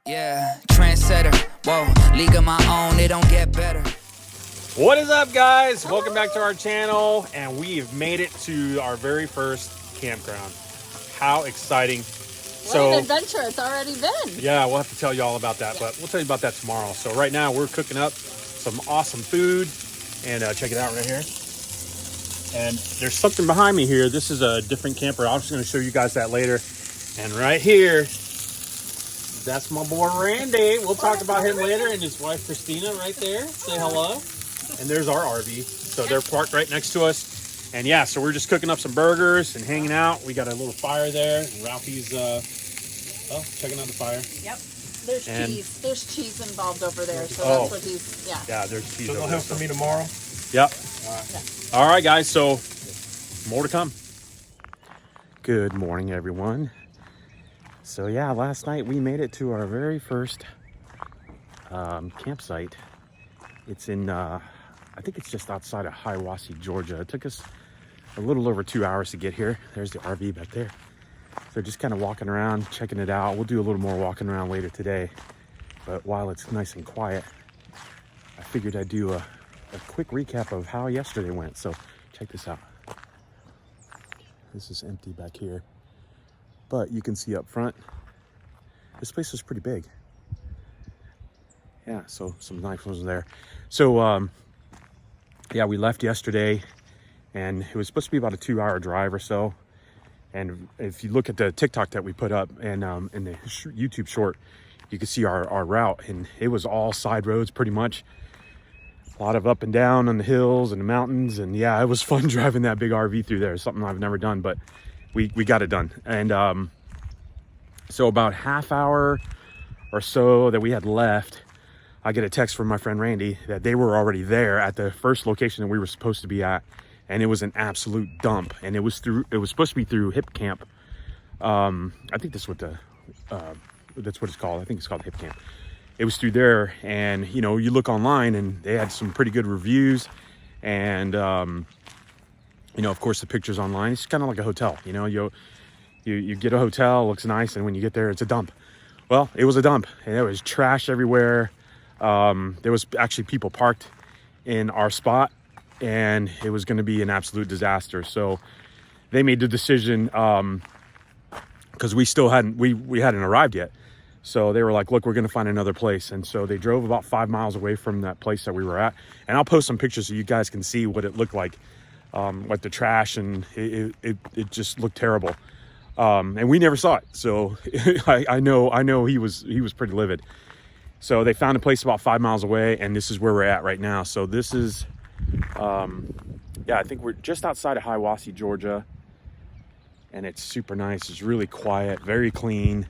Yeah, trendsetter. Whoa, league of my own, it don't get better. What is up, guys? Welcome back to our channel, and we've made it to our very first campground. How exciting. What an adventure it's already been. Yeah, we'll have to tell you all about that, but we'll tell you about that tomorrow. So right now we're cooking up some awesome food, and check it out right here. And there's something behind me here. This is a different camper. I'm just going to show you guys that later. And right here, that's my boy Randy. We'll talk about him later, and his wife Christina right there. Say hello. And there's our RV. So they're parked right next to us. And yeah, so we're just cooking up some burgers and hanging out. We got a little fire there. And Ralphie's checking out the fire. Yep. There's cheese. There's cheese involved over there. So that's what he's, Yeah, there's cheese So over they'll there. have for me tomorrow? Yep. All right. All right, guys. So more to come. Good morning, everyone. So yeah, last night we made it to our very first campsite. It's in, I think it's just outside of Hiawassee, Georgia. It took us a little over 2 hours to get here. There's the RV back there. So just kind of walking around, checking it out. We'll do a little more walking around later today. But while it's nice and quiet, I figured I'd do a quick recap of how yesterday went. So check this out. This is empty back here. But you can see up front, this place is pretty big. Yeah, so some nice ones there. So, yeah, we left yesterday, and it was supposed to be about a 2-hour drive or so. And if you look at the TikTok that we put up and in the YouTube short, you can see our route, and it was all side roads pretty much. A lot of up and down on the hills and the mountains, and yeah, it was fun driving that big RV through there. Something I've never done, but we got it done. And so about half hour or so that we had left, I get a text from my friend Randy that they were already there at the first location that we were supposed to be at, and it was an absolute dump. And it was supposed to be through Hip Camp. I think that's what it's called. I think it's called Hip Camp. It was through there, and you know, you look online and they had some pretty good reviews, and you know, of course the pictures online, it's kind of like a hotel. You know, you get a hotel, looks nice, and when you get there, it's a dump. Well, it was a dump, and there was trash everywhere. There was actually people parked in our spot, and it was going to be an absolute disaster. So they made the decision, because we hadn't arrived yet. So they were like, look, we're going to find another place. And so they drove about 5 miles away from that place that we were at. And I'll post some pictures so you guys can see what it looked like the trash, and it just looked terrible. And we never saw it. So I know he was pretty livid. So they found a place about 5 miles away, and this is where we're at right now. So this is, yeah, I think we're just outside of Hiawassee, Georgia. And it's super nice. It's really quiet, very clean.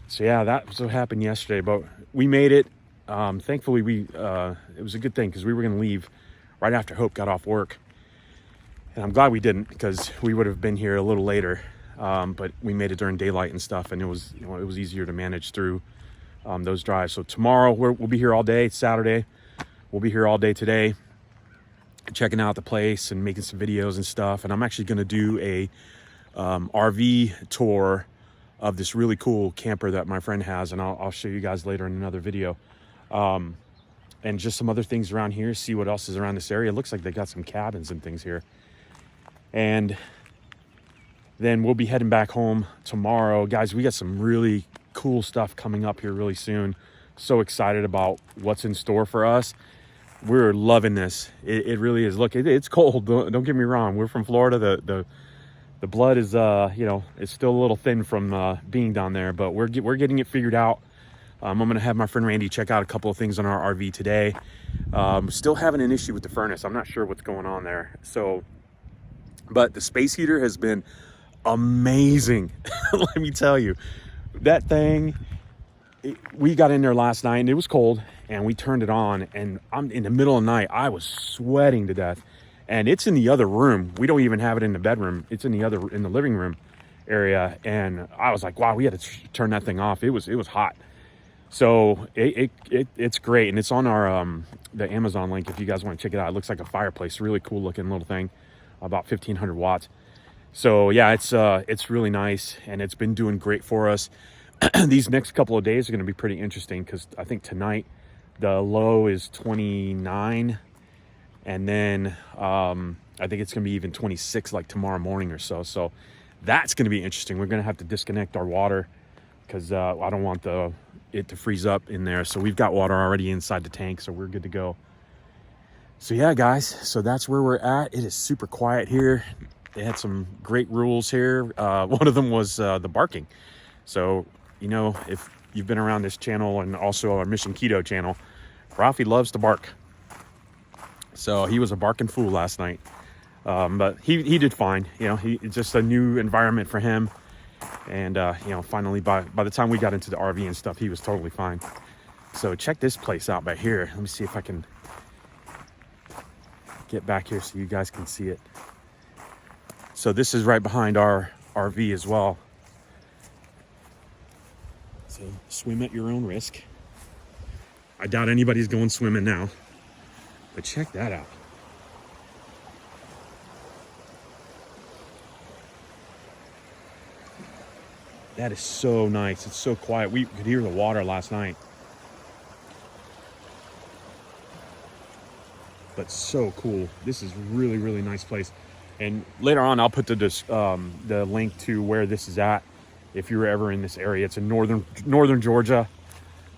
So yeah, that was what happened yesterday, but we made it. Thankfully, it was a good thing because we were going to leave right after Hope got off work. And I'm glad we didn't, because we would have been here a little later. But we made it during daylight and stuff, and it was easier to manage through those drives. So tomorrow we'll be here all day. It's Saturday. We'll be here all day today, checking out the place and making some videos and stuff. And I'm actually going to do a RV tour of this really cool camper that my friend has, and I'll show you guys later in another video. And just some other things around here, see what else is around this area. It looks like they got some cabins and things here. And then we'll be heading back home tomorrow. Guys, we got some really cool stuff coming up here really soon. So excited about what's in store for us. We're loving this. It really is. Look, it's cold. Don't get me wrong. We're from Florida. The blood is, it's still a little thin from being down there, but we're getting it figured out. I'm going to have my friend Randy check out a couple of things on our RV today. Still having an issue with the furnace. I'm not sure what's going on there. So, but the space heater has been amazing. Let me tell you, that thing, we got in there last night and it was cold, and we turned it on, and I'm in the middle of the night. I was sweating to death. And it's in the other room. We don't even have it in the bedroom. It's in the living room area. And I was like, wow, we had to turn that thing off. It was hot. So it's great. And it's on our, the Amazon link if you guys want to check it out. It looks like a fireplace, really cool looking little thing, about 1,500 watts. So yeah, it's really nice, and it's been doing great for us. these next couple of days are going to be pretty interesting because I think tonight the low is 29, and then I think it's going to be even 26 like tomorrow morning or so. So that's going to be interesting. We're going to have to disconnect our water because I don't want it to freeze up in there. So we've got water already inside the tank, so we're good to go. So yeah, guys, so that's where we're at. It is super quiet here. They had some great rules here. One of them was the barking. So, you know, if you've been around this channel and also our Mission Keto channel, Ralphie loves to bark. So he was a barking fool last night. But he did fine. You know, it's just a new environment for him. And, you know, finally, by the time we got into the RV and stuff, he was totally fine. So check this place out back here. Let me see if I can get back here so you guys can see it. So this is right behind our RV as well. So swim at your own risk. I doubt anybody's going swimming now, but check that out. That is so nice. It's so quiet. We could hear the water last night. But so cool. This is really, really nice place. And later on, I'll put the link to where this is at if you're ever in this area. It's in northern Georgia.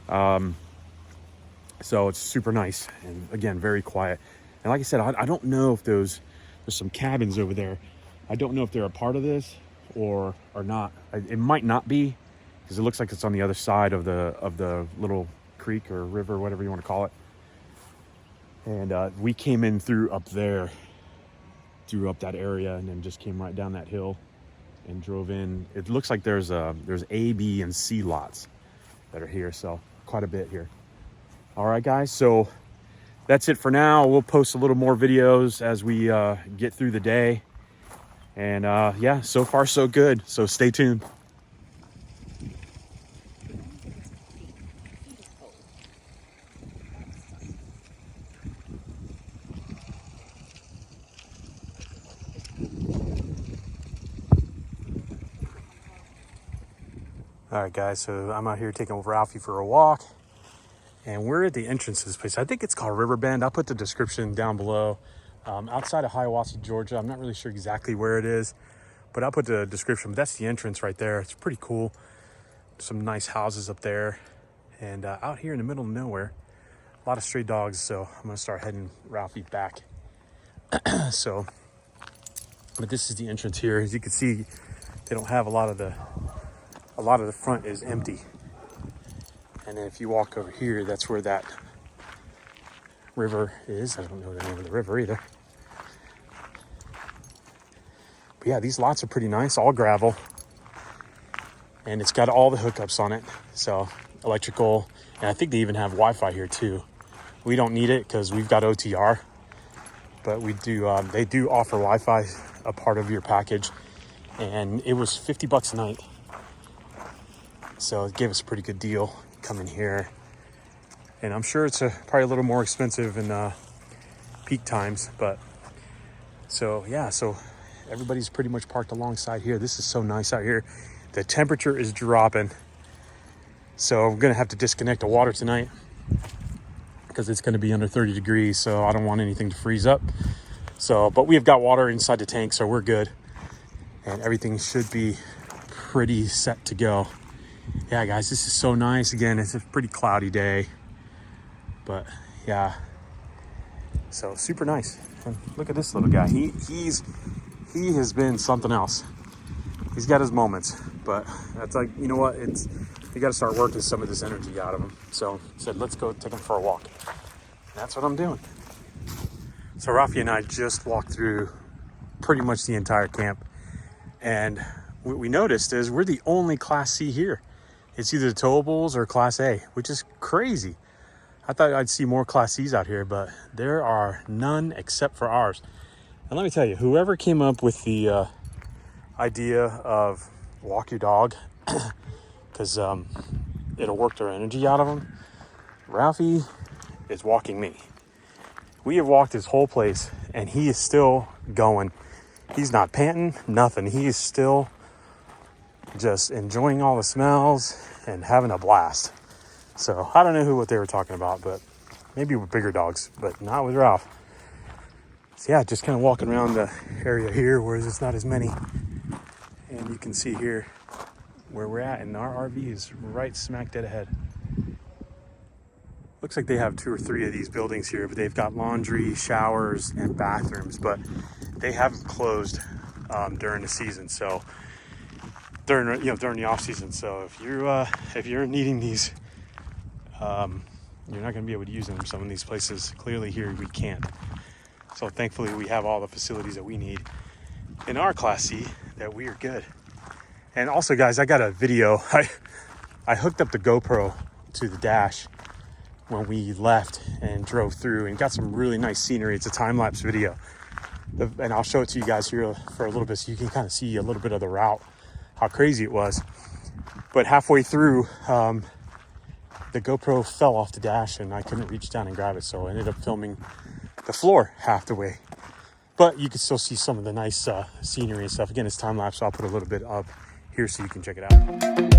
So it's super nice. And again, very quiet. And like I said, I don't know if there's some cabins over there. I don't know if they're a part of this or not. It might not be, because it looks like it's on the other side of the little creek or river, whatever you want to call it. And we came in through up that area, and then just came right down that hill and drove in. It looks like there's A, B, and C lots that are here, so quite a bit here. All right, guys, so that's it for now. We'll post a little more videos as we get through the day. And yeah, so far so good. So stay tuned. All right, guys, so I'm out here taking Ralphie for a walk, and we're at the entrance to this place. I think it's called Riverbend. I'll put the description down below. Outside of Hiawassee, Georgia. I'm not really sure exactly where it is, but I'll put the description. But that's the entrance right there. It's pretty cool. Some nice houses up there, and out here in the middle of nowhere, a lot of stray dogs. So I'm gonna start heading Ralphie back. So, but this is the entrance here. As you can see, they don't have a lot of the front is empty. And then if you walk over here, that's where that river is. I don't know the name of the river either. But yeah, these lots are pretty nice, all gravel. And it's got all the hookups on it. So electrical, and I think they even have Wi-Fi here too. We don't need it because we've got OTR, but we do. They do offer Wi-Fi, a part of your package, and it was $50 a night. So it gave us a pretty good deal coming here. And I'm sure it's probably a little more expensive in peak times, but so yeah, so everybody's pretty much parked alongside here. This is so nice out here. The temperature is dropping, so I'm gonna have to disconnect the water tonight because it's gonna be under 30 degrees, so I don't want anything to freeze up. So, but we have got water inside the tank, so we're good, and everything should be pretty set to go. Yeah, guys, this is so nice. Again, it's a pretty cloudy day, but yeah, so super nice. And look at this little guy. He has been something else. He's got his moments, but that's like, you know what? You got to start working some of this energy out of him. So I said, let's go take him for a walk. And that's what I'm doing. So Rafi and I just walked through pretty much the entire camp, and what we noticed is we're the only Class C here. It's either towables or Class A, which is crazy. I thought I'd see more Class C's out here, but there are none except for ours. And let me tell you, whoever came up with the idea of walk your dog, because it'll work their energy out of them, Ralphie is walking me. We have walked this whole place, and he is still going. He's not panting, nothing. He is still just enjoying all the smells and having a blast. So I don't know what they were talking about, but maybe with bigger dogs, but not with Ralph. So yeah, just kind of walking around the area here where there's not as many. And you can see here where we're at, and our RV is right smack dead ahead. Looks like they have 2 or 3 of these buildings here, but they've got laundry, showers, and bathrooms, but they haven't closed during the season. So during the off season. So if you're needing these, you're not going to be able to use them in some of these places. Clearly here we can't. So thankfully we have all the facilities that we need in our Class C, that we are good. And also, guys, I got a video. I hooked up the GoPro to the dash when we left and drove through and got some really nice scenery. It's a time-lapse video. And I'll show it to you guys here for a little bit so you can kind of see a little bit of the route, how crazy it was. But halfway through, the GoPro fell off the dash and I couldn't reach down and grab it. So I ended up filming the floor half the way. But you can still see some of the nice scenery and stuff. Again, it's time-lapse, so I'll put a little bit up here so you can check it out.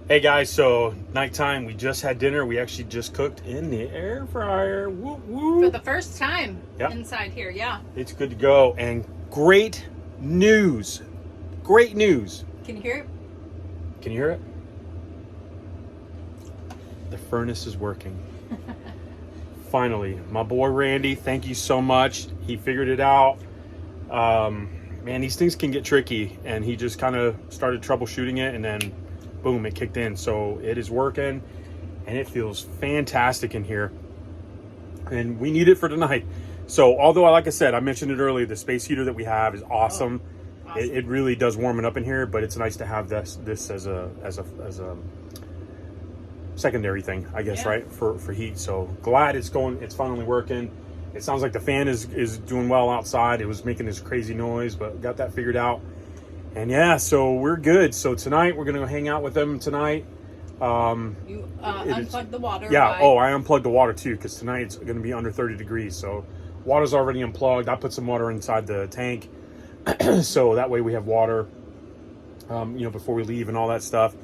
Hey guys, so nighttime, we just had dinner. We actually just cooked in the air fryer. Woo, woo. For the first time inside here, yeah. It's good to go. And great news. Great news. Can you hear it? Can you hear it? The furnace is working. Finally. My boy Randy, thank you so much. He figured it out. Man, these things can get tricky. And he just kind of started troubleshooting it, and then boom, it kicked in. So it is working and it feels fantastic in here, and we need it for tonight. So although, like I said, I mentioned it earlier, the space heater that we have is awesome. It really does warm it up in here, but it's nice to have this as a secondary thing, I guess, right, for heat. So glad it's finally working. It sounds like the fan is doing well outside. It was making this crazy noise, but got that figured out. And yeah, so we're good. So tonight we're gonna go hang out with them tonight. You unplugged the water. Yeah. I unplugged the water too, because tonight it's gonna be under 30 degrees. So water's already unplugged. I put some water inside the tank, so that way we have water, before we leave and all that stuff.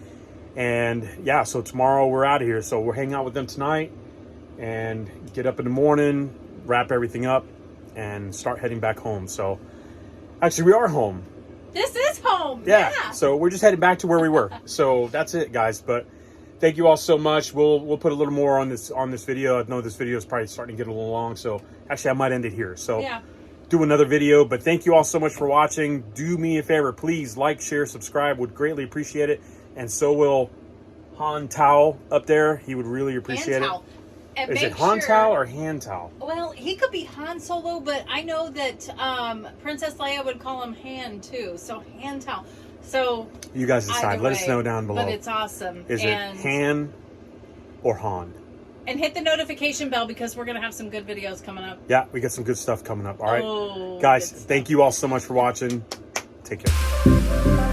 And yeah, so tomorrow we're out of here. So we're hanging out with them tonight, and get up in the morning, wrap everything up, and start heading back home. So actually, we are home. This is home. Yeah. So we're just headed back to where we were. So that's it, guys. But thank you all so much. We'll put a little more on this video. I know this video is probably starting to get a little long, so actually I might end it here. So yeah. Do another video, but thank you all so much for watching. Do me a favor, please like, share, subscribe. Would greatly appreciate it. And so will Han Tao up there. He would really appreciate it. And is it Han Tao or Han Tao? Well, he could be Han Solo, but I know that Princess Leia would call him Han too. So Han Tao. So you guys decide. Let us know down below. But it's awesome. Is it Han or Han? And hit the notification bell because we're going to have some good videos coming up. Yeah, we got some good stuff coming up. All right. Guys, thank you all so much for watching. Take care.